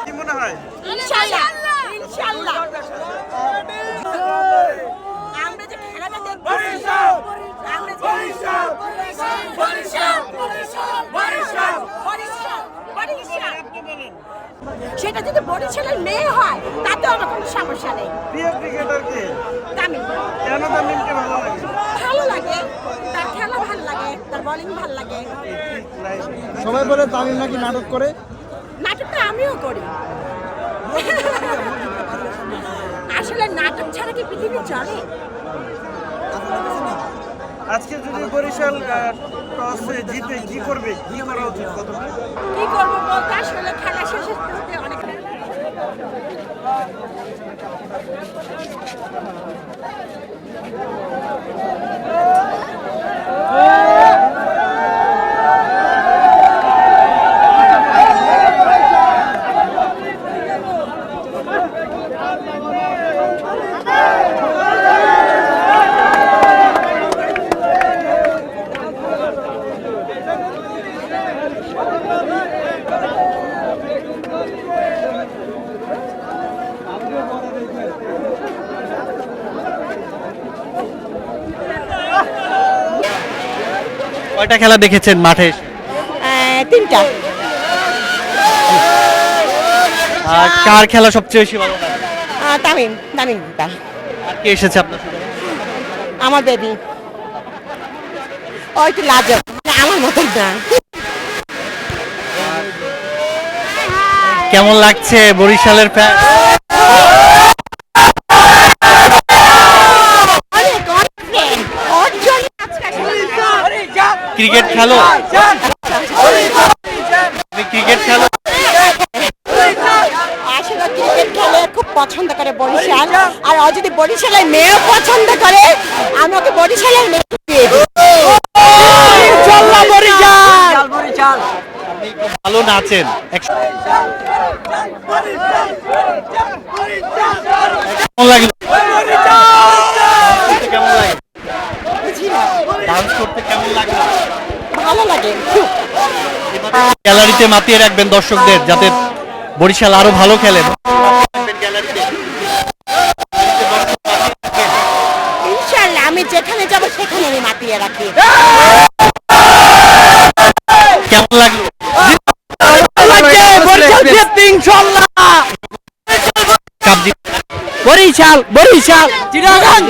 কি মনে হয়? ইনশাআল্লাহ ইনশাআল্লাহ আমরা যে খেলাটা দেখব আমরা যে সেটা যদি বরিশালের মেয়ে হয় তাতেও আমার কোনো সমস্যা নেই। প্রিয় ক্রিকেটার কে? তামিম। কেন তামিমকে ভালো লাগে? ভালো লাগে, তার খেলা ভালো লাগে, তার বোলিং ভালো লাগে। সবাই বলে তামিম নাকি নাটক করে। নাটকটা আমিও করি। আসলে নাটক ছাড়া কি পৃথিবী চলে? আজকে যদি বরিশাল টসে জিতে কি করবে, কি করা উচিত? কি করবো বলতে আসলে খেলা শেষে হতে অনেক কয়টা খেলা দেখেছেন মাঠে? 3টা। আর কার খেলা সবচেয়ে বেশি ভালো লাগে? তামিম আর কে এসেছে আপনার সাথে? আমার বেবি ওই তো লাজক, আমার মতন না। কেমন লাগছে বরিশালের ফ্যান? ক্রিকেট খেলো? ক্রিকেট খেলো? আসলে ক্রিকেট খেলে খুব পছন্দ করে বরিশাল, আর ও যদি বরিশালের মেয়েও পছন্দ করে আমাকে বরিশালের মেয়ে দিয়ে দিই। আপনি খুব ভালো নাচেন। কেমন লাগলো? কেমন লাগে? ডান্স করতে কেমন লাগলো? ভালো লাগে। গ্যালারিতে মাতিয়ে রাখবেন দর্শকদের যাতে বরিশাল আরো ভালো খেলে। ইনশাআল্লাহ আমি যেখানে যাব সেখানে আমি মাতিয়ে রাখি। কেমন লাগলো? বরিশাল চিটাগাং